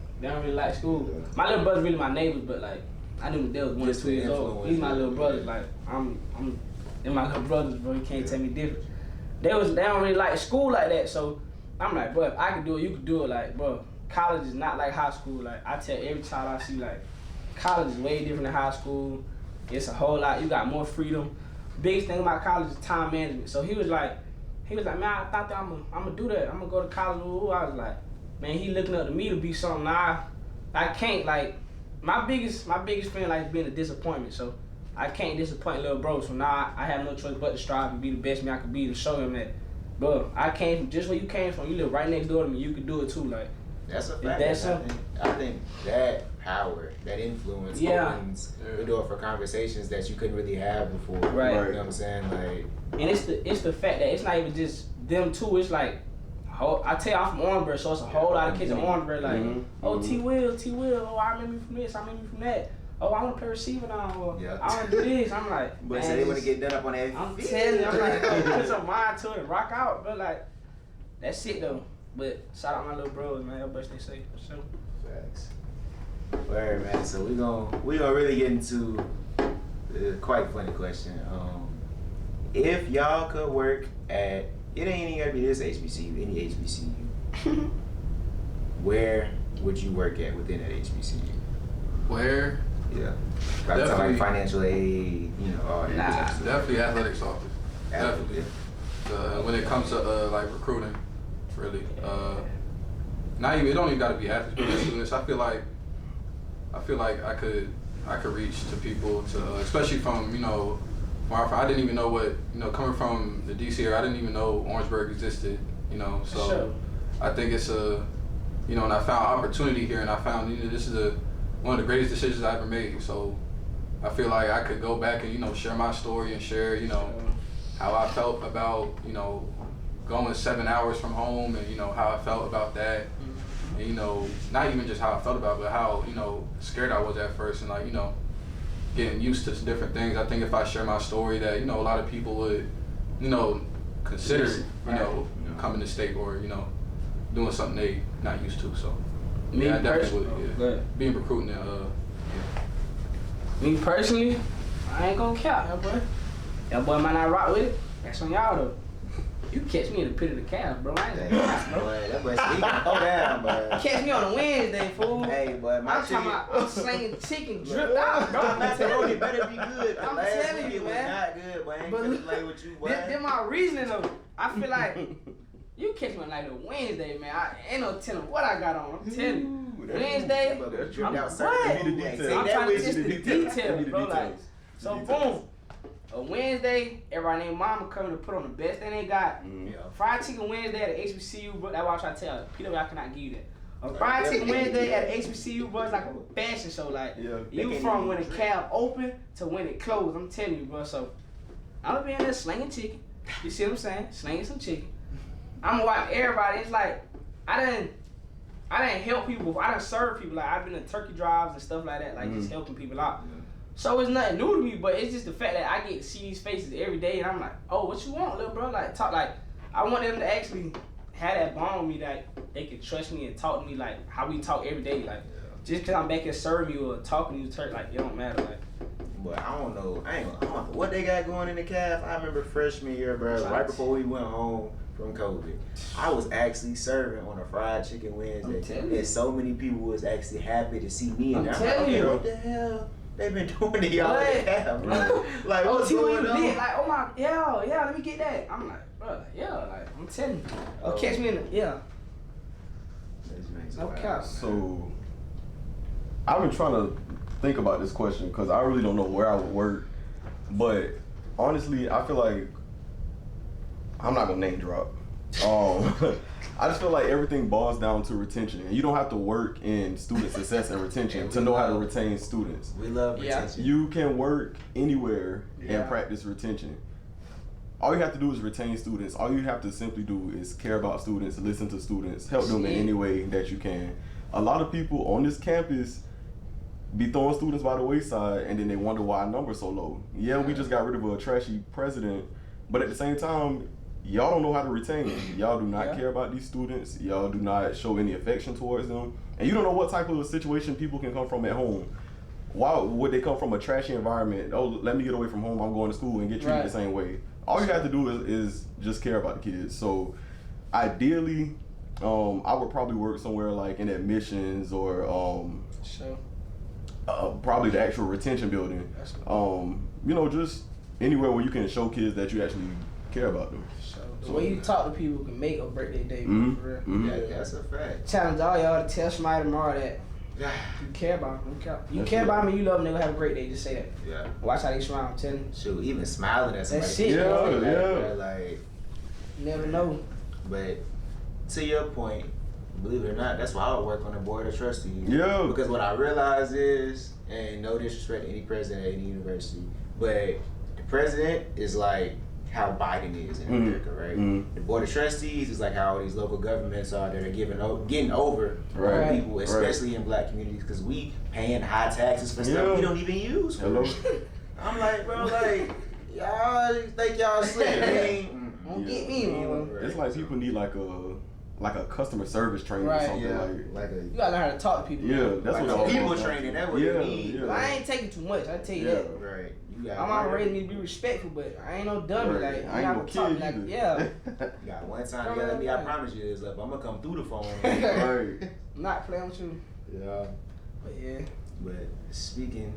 school. My little brothers really my neighbors, but like I knew they was 1 or 2 years old. These my little brothers. Like I'm and my little brothers, bro. You can't tell me different. They don't really like school like that. So I'm like, bro, if I can do it, you can do it. Like, bro, college is not like high school. Like I tell every child I see, like college is way different than high school. It's a whole lot. You got more freedom. Biggest thing about college is time management. So he was like, man, I thought that I'm gonna do that. I'm gonna go to college. I was like, man, he looking up to me to be something. Nah, I can't. Like, my biggest friend like being a disappointment. So I can't disappoint little bro. So now I have no choice but to strive and be the best me I could be to show him that, bro, I came from just where you came from. You live right next door to me. You could do it too. Like,
That's a fact.
That's
I think that power, that influence opens the door for conversations that you couldn't really have before.
Right.
You know what I'm saying? Like,
and it's the fact that it's not even just them two. It's like, I tell you, I'm from Orangeburg, so it's a whole lot of kids in Orangeburg. Like, oh, T Will. Oh, I remember you from this. I remember you from that. Oh, I want to play receiver now. Or, I want to do this. I'm like,
but so they want to get done up on that.
I'm telling you, I'm like, put some mind to it, rock out, but like, that's it though. But shout out my little bros, man. Everybody stay safe for sure.
Facts. Word, man. So we gonna really get into a quite funny question. If y'all could work at, it ain't even gotta be this HBCU, any HBCU, where would you work at within that HBCU?
Where?
Yeah. Definitely like financial aid, you know, all that.
Definitely athletics office. Definitely. When it comes to like recruiting, really. Not even, it don't even gotta be athletes, but students. I feel like I could reach to people to, especially from, you know, where I didn't even know what, you know, coming from the DC area, I didn't even know Orangeburg existed, you know. So I think it's you know, and I found opportunity here, and I found, you know, this is one of the greatest decisions I ever made. So I feel like I could go back and, you know, share my story and share, you know, how I felt about, you know, going 7 hours from home, and, you know, how I felt about that. And, you know, not even just how I felt about it, but how, you know, scared I was at first, and, like, you know, getting used to different things. I think if I share my story, that, you know, a lot of people would, you know, consider, you know, coming to state, or, you know, doing something they not used to. So I definitely would. Being recruiting,
Me personally, I ain't gonna count, that boy might not rock with it. That's on y'all though. You catch me in the pit of the calf, bro. I ain't gonna count, bro.
That boy, he can go down, bro.
Catch me on a Wednesday, fool.
Hey, boy, my chicken.
I'm slinging chicken dripped out, bro.
I'm telling you, it better be good.
I'm telling you, man.
Not good, boy. I ain't gonna play with you, boy.
This my reasoning though. I feel like you catch me on like a Wednesday, man. I ain't no telling what I got on. I'm telling you. Wednesday, I'm trying to test the details, bro. Like, so boom. A Wednesday, everybody named Mama coming to put on the best thing they got. Fried chicken Wednesday at the HBCU, bro. That's why I try to tell you. PW, I cannot give you that. A fried chicken Wednesday at the HBCU, bro, it's like a fashion show. Like, you from when the cab open to when it closed. I'm telling you, bro. So, I'm gonna be in there slinging chicken. You see what I'm saying? Slinging some chicken. I'm gonna watch everybody. It's like, I didn't help people before. I done serve people. Like, I've been in turkey drives and stuff like that, like just helping people out. So it's nothing new to me, but it's just the fact that I get to see these faces every day, and I'm like, oh, what you want, little bro? Like, talk, like, I want them to actually have that bond with me, that they can trust me and talk to me like how we talk every day. Like, just because I'm back here serving you or talking to you, like, it don't matter. Like,
but I don't know what they got going in the calf. I remember freshman year, bro, right before we went home from COVID, I was actually serving on a fried chicken Wednesday, and so many people was actually happy to see me in there. I'm like, okay, what the hell they been doing to y'all in the calf, bro? Like, what's going on?
Like, oh my, yeah, let me get that. I'm like, bro, like, I'm telling you. Oh, catch me in the, no cap.
So, I've been trying to think about this question because I really don't know where I would work, but honestly, I feel like I'm not gonna name drop. I just feel like everything boils down to retention, and you don't have to work in student success and retention to know how to retain students.
We love retention.
You can work anywhere and practice retention. All you have to do is retain students. All you have to simply do is care about students, listen to students, help them in any way that you can. A lot of people on this campus be throwing students by the wayside, and then they wonder why our number's so low. Yeah, we just got rid of a trashy president, but at the same time, y'all don't know how to retain. Y'all do not care about these students. Y'all do not show any affection towards them. And you don't know what type of situation people can come from at home. Why would they come from a trashy environment? Oh, let me get away from home, I'm going to school, and get treated the same way. All you have to do is just care about the kids. So ideally, I would probably work somewhere like in admissions or probably the actual retention building. You know, just anywhere where you can show kids that you actually care about them.
The way you talk to people can make or break their day, for real.
Yeah, that's a fact.
Challenge all y'all to tell somebody tomorrow that you care about them. You care about me, you love them, they're gonna have a great day. Just say that. Yeah. Watch how they smile, I'm telling you.
Shoot, even smiling at somebody.
That's shit,
Like,
you never know.
But to your point, believe it or not, that's why I would work on the board of trustees.
Yeah.
Because what I realize is, and no disrespect to any president at any university, but the president is like how Biden is in America, right? The board of trustees is like how all these local governments are that are getting over people, especially in black communities, because we paying high taxes for stuff we don't even use. I'm like, bro, like, y'all think y'all slick.
Don't get me, man.
It's like people need like a customer service training or something. Like
you gotta learn how to talk to people.
Yeah, that's
like
what
people training. That's what you need.
Yeah.
But I ain't taking too much. I tell you that.
Right.
My mama raised me to be respectful, but I ain't no dummy.
Right.
Like
I ain't no kid
like,
either.
yeah.
You got one time you gotta be. I promise you this up. I'm gonna come through the phone.
Right.
I'm not playing with you.
Yeah.
But yeah.
But speaking,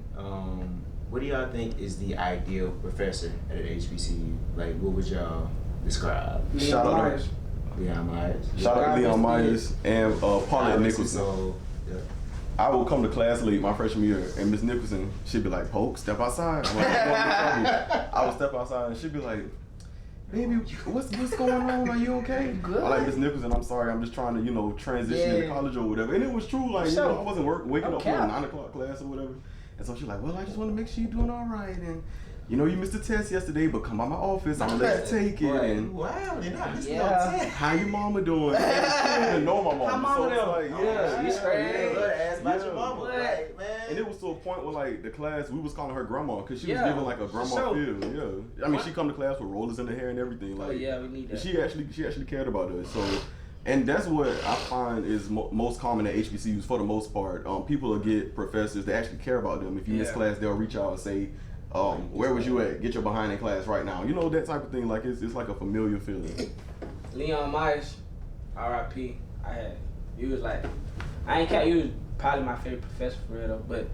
what do y'all think is the ideal professor at an HBCU? Like, what would y'all describe?
Shout out to
Leon Myers.
Shout out to Leon Myers and Paulette Nicholson.
So,
I would come to class late my freshman year, and Miss Nicholson, she'd be like, "Polk, step outside." I'm like, "I'm going in trouble." I would step outside, and she'd be like, "Baby, what's going on? Are you okay?"
Good.
I'm like, "Miss Nicholson, I'm sorry. I'm just trying to, transition into college or whatever." And it was true. Like, I wasn't waking up for a 9 o'clock class or whatever. And so she's like, "Well, I just want to make sure you're doing all right. And, you missed the test yesterday, but come by my office. I'm going to let you take it." And
wow, you're not missing no test.
"How your mama doing?" I didn't even know my mama.
How mama
so it's like,
she's great.
Ask about your mama. Like, man.
And it was to a point where, like, the class, we was calling her grandma because she was giving, like, a grandma feel. Yeah. I mean, she come to class with rollers in her hair and everything. Like,
we need that.
She actually cared about us. So, and that's what I find is most common at HBCUs for the most part. People will get professors that actually care about them. If you miss class, they'll reach out and say, "Where was you at? Get your behind in class right now." That type of thing. Like, it's like a familiar feeling.
Leon Myers, R.I.P. You was like, I ain't care. You was probably my favorite professor for real though. But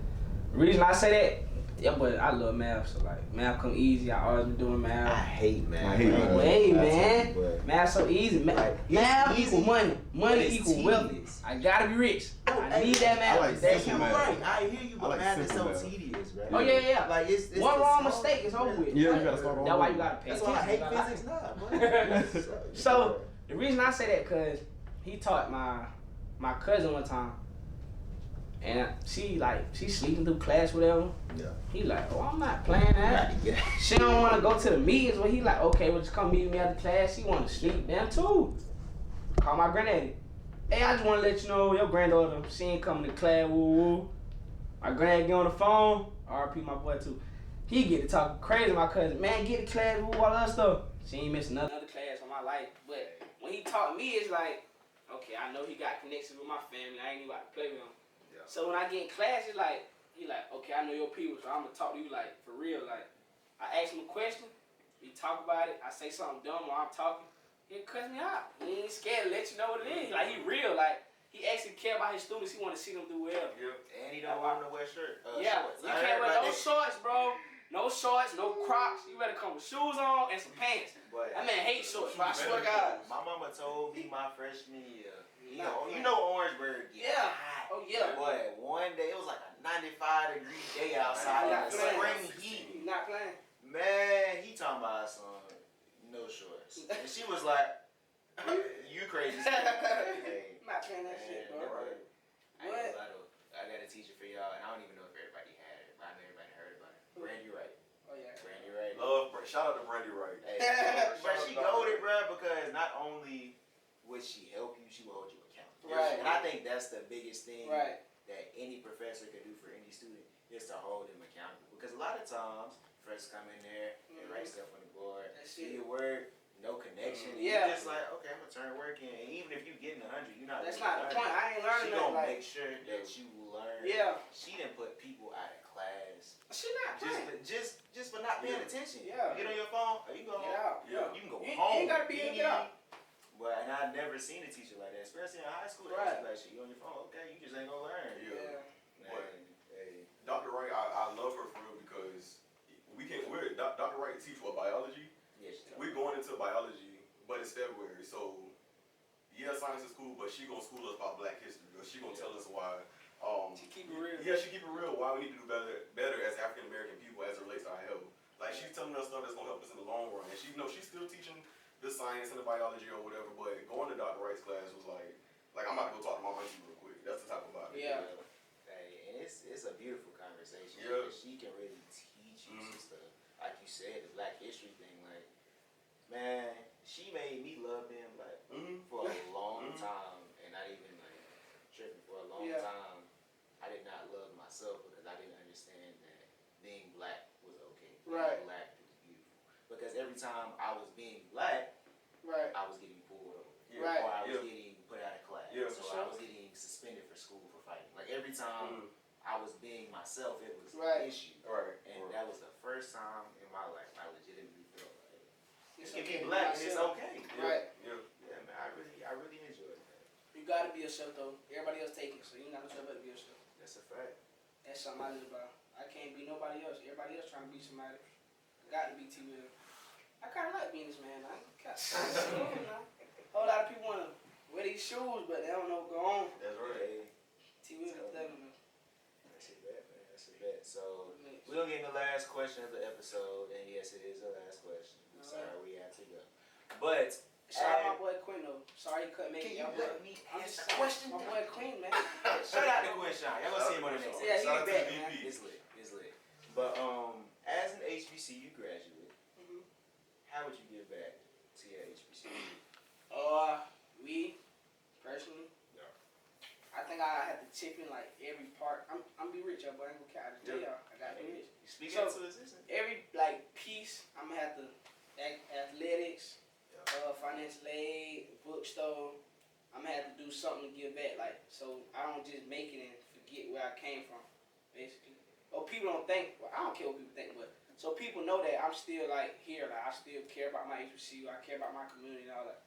the reason I say that, but I love math. So like, math come easy. I always been doing math.
I hate math.
I hate math.
Hey man, math so easy. Math equal money. Money equal wealth. I gotta be rich. I need that math.
I like simple math.
Right. I hear you, but
like
math is so
simple math.
tedious, right?
Oh yeah.
Like it's
one wrong mistake is over with.
Yeah, you gotta start over.
That's why you gotta pay
That's
attention.
why I hate physics now.
So the reason I say that cause he taught my cousin one time, and she sleeping through class whatever.
Yeah.
He like, "Oh, I'm not playing that." She don't want to go to the meetings, but he like, "Okay, well just come meet me after class." She want to sleep them too. Call my granddaddy. "Hey, I just want to let you know your granddaughter, she ain't coming to class, woo woo." My granddad get on the phone, RP my boy too. He get to talking crazy to my cousin. "Man, get to class, woo, all that stuff." She ain't missing another class in my life. But when he taught me, it's like, okay, I know he got connections with my family. I ain't even about to play with him. Yeah. So when I get in class, it's like, he like, okay, I know your people, so I'm going to talk to you like, for real. Like, I ask him a question, we talk about it, I say something dumb while I'm talking, he'll cuss me out. He ain't scared to let you know what it is. Like, he real. Like, he actually care about his students. He want to see them do well.
Yeah. And he don't want to wear shorts.
Shorts. You can't wear no shorts, bro. No shorts, no Crocs. You better come with shoes on and some pants.
But
that man hates shorts, bro. I swear to God.
My mama told me my freshman year, you know Orangeburg get hot.
Oh, yeah.
But one day, it was like a 95-degree day outside in the spring heat.
Not playing.
Man, he talking about some no shorts. And she was like, you crazy. Hey,
not playing that shit, bro.
I got a teacher for y'all, and I don't even know if everybody had it, but I know everybody heard about it. Brandy Wright.
Oh, yeah.
Brandy Wright.
Shout out to Brandy Wright.
Hey, but she goated, bro, because not only would she help you, she will hold you accountable.
Right.
And I think that's the biggest thing
that
any professor could do for any student is to hold them accountable. Because a lot of times, professors come in there, they write stuff on the board, do your work, no connection. You're just like, okay, I'm going to turn work in. And even if you're getting 100, you're not.
That's not the point. I ain't learning
She
nothing.
going to make sure that you learn.
Yeah.
She didn't put people out of class.
She not playing.
Just for not paying attention.
Yeah.
You get on your phone, or you go home.
Out.
Yeah. You can go home.
You ain't got to be able to get out.
But, and I've never seen a teacher like that, especially in high school.
Right.
Like, shit, you on your phone, okay, you just ain't gonna learn.
Yeah.
But, hey.
Dr. Wright, I love her for real because Dr. Wright teach what, biology?
Yes,
we're going into biology, but it's February, so yeah, science is cool, but she gonna school us about Black history, or she gonna tell us why.
She keep it real.
Yeah, she keep it real. Why we need to do better as African American people as it relates to our health. Like, she's telling us stuff that's gonna help us in the long run, and she's still teaching the science and the biology or whatever. But going to Dr. Wright's class was like Like I'm about to go talk to my auntie real quick. That's the type of vibe.
Yeah.
Hey, and it's a beautiful conversation.
Yeah.
Because she can really teach you some stuff. Like you said, the Black History thing, like, man, she made me love being Black for a long time, and not even like tripping for a long time. I did not love myself because I didn't understand that being Black was okay. Being Black was beautiful. Because every time I was being Black, I was getting pulled over. Or I was getting put out of class. Or I was getting suspended for school for fighting. Like every time I was being myself, it was an issue. And that was the first time in my life I legitimately felt like
It's
you
okay
can be
to
Black
be
and it's
yourself.
okay.
Yeah,
Man, I really enjoyed that.
You gotta be yourself though. Everybody else take it, so you not yourself but to be yourself.
That's a fact.
That's something I live about. I can't be nobody else. Everybody else trying to be somebody. I got to be T. Will. I kind of like being this man. A whole lot of people want to wear these shoes, but they don't know what go on.
That's right.
T. Will is them.
That's a bet, man. That's a bet. So we're gonna get in the last question of the episode, and yes, it is the last question. I'm sorry we had to go, but
shout out my boy Quinn though. Sorry he couldn't make it.
Can you let me ask a
question? My boy Quinn, man.
Shout out to Quinn Sean. Y'all gonna see him on the next
Yeah,
episode.
he back, man.
It's lit. It's lit. But as an HBCU graduate, how would you give back to your HBCU?
Me, personally, I think I have to chip in like every part. I'm be rich, y'all, but I ain't gonna count. I tell y'all, I gotta be rich.
You speaking
So,
to assistant?
Every like piece, I'm gonna have to athletics, financial aid, bookstore. I'm gonna have to do something to give back, like so I don't just make it and forget where I came from, basically. Or people don't think. Well, I don't care what people think, but so people know that I'm still like here. Like I still care about my HBCU. I care about my community and all that.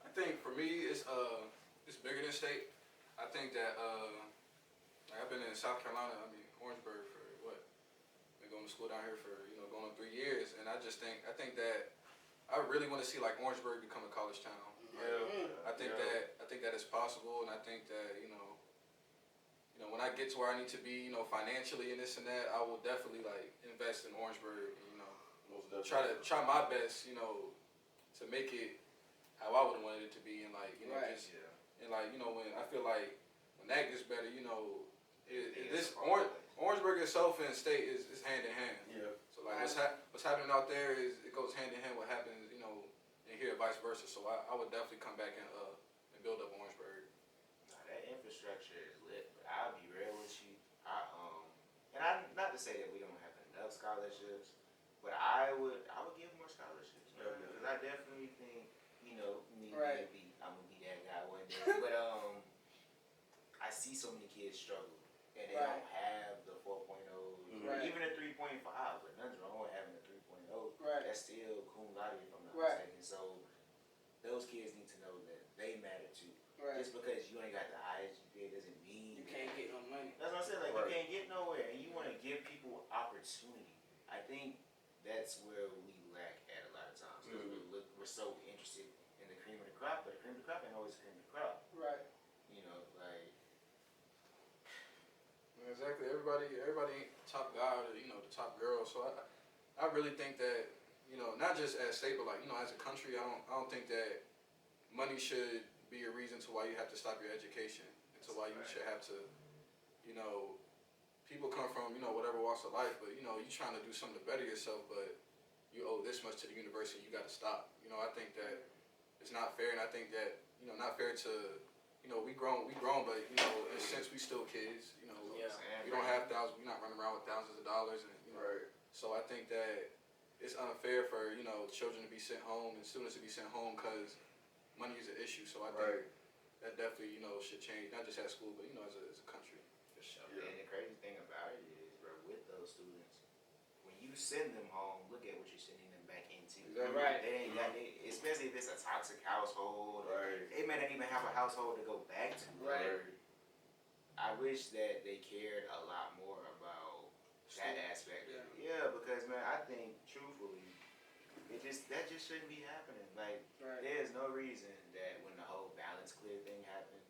I think for me, it's bigger than state. I think that like I've been in South Carolina. I mean Orangeburg for what? Been going to school down here for going on 3 years, and I think that I really want to see like Orangeburg become a college town. I think that it's possible, and I think that when I get to where I need to be, financially and this and that, I will definitely like invest in Orangeburg. Try my best, to make it how I would have wanted it to be, and like when I feel like when that gets better, Orangeburg itself and state is hand in hand. So like what's happening out there it goes hand in hand what happens, and here vice versa. So I would definitely come back and build up Orangeburg.
That infrastructure is lit, but I'll be real with you. And not to say that we don't have enough scholarships, but I would give more scholarships. Because I definitely think, me maybe I'm gonna be that guy one day. But I see so many kids struggle, and they don't have the 4.0, even a 3.5. But nothing's wrong with having a 3.0. That's still cum laude if I'm not mistaken. So those kids need to know that they matter too. Just because you ain't got the highest GPA doesn't mean
you can't get no money.
That's what I'm saying. Like you can't get nowhere, and you want to give people opportunity. I think that's where we lack at a lot of times because we're so interested in the cream of the crop, but the cream of the crop ain't always the cream of the crop.
Exactly. Everybody ain't the top guy or the top girl. So I really think that not just as state, but like as a country, I don't think that money should be a reason to why you have to stop your education and to why you should have to, people come from, whatever walks of life, but, you're trying to do something to better yourself, but you owe this much to the university, you got to stop. I think that it's not fair, and I think that, not fair to, we grown, but, in a sense, we still kids, we don't have thousands, we're not running around with thousands of dollars, and, so I think that it's unfair for, children to be sent home and students to be sent home because money is an issue, so I think that definitely, should change, not just at school, but, as a country. For sure.
And the crazy thing about it is, bro, with those students, when you send them home, look at what you're sending them back into. They ain't got, especially if it's a toxic household, they may not even have a household to go back to. I wish that they cared a lot more about that aspect. Because, man, I think, truthfully, that just shouldn't be happening. Like, there's no reason that when the whole balance clear thing happened,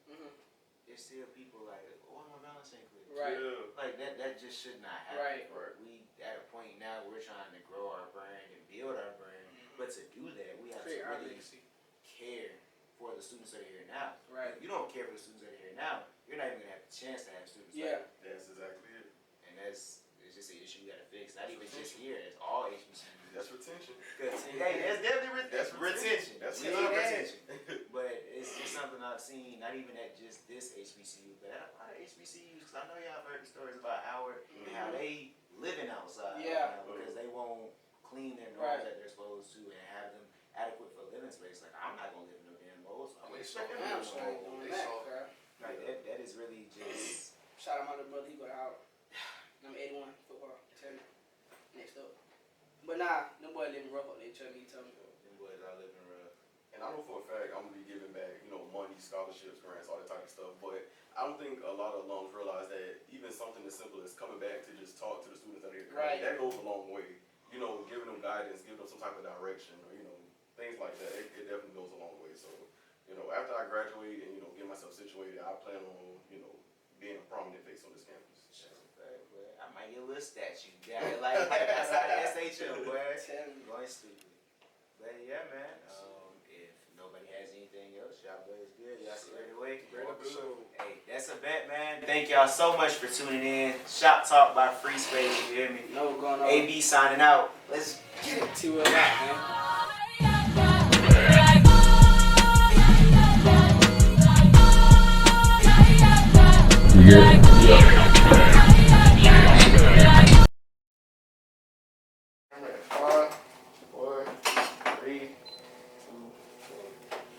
there's still people like, oh, my balance ain't clear. Like, that just should not happen. We at a point now we're trying to grow our brand and build our brand, but to do that, we have to really care students that are here now.
Right.
If you don't care for the students that are here now, you're not even gonna have the chance to have students.
Yeah.
Like,
That's exactly it.
and it's just an issue we gotta fix. Not even just here. It's all HBCUs.
That's retention.
Hey, that's definitely
That's
retention.
That's
We love
retention.
retention. But it's just something I've seen, not even at just this HBCU, but at a lot of HBCUs. Because I know y'all have heard the stories about Howard and how they living outside.
Yeah.
Because they won't clean their norms that they're supposed to and have them adequate for living space. Like, I'm not going to live in no damn mold, so I'm going to expect them to live in no mold. Like, that is really just...
Shout out my little brother, he go out. I'm 81 football, 10 next up. But nah, them boys living rough up there, he told me.
Them boys are living rough.
And I know for a fact I'm gonna be giving back, money, scholarships, grants, all that type of stuff. But I don't think a lot of alums realize that even something as simple as coming back to just talk to the students that are here,
Right.
that goes a long way. Giving them guidance, giving them some type of direction, or things like that. It definitely goes a long way. So, after I graduate and get myself situated, I plan on being a prominent face on this campus.
I might get a little statue. Got it like outside the SHM, boy. Going stupid. But yeah, man. If nobody has anything else, y'all boys good. Y'all squared away. Hey, that's a bet, man. Thank y'all so much for tuning in. Shop Talk by Free Space. You hear me?
No going on.
AB signing out. Let's get it.
See where it's at, man.
Yeah.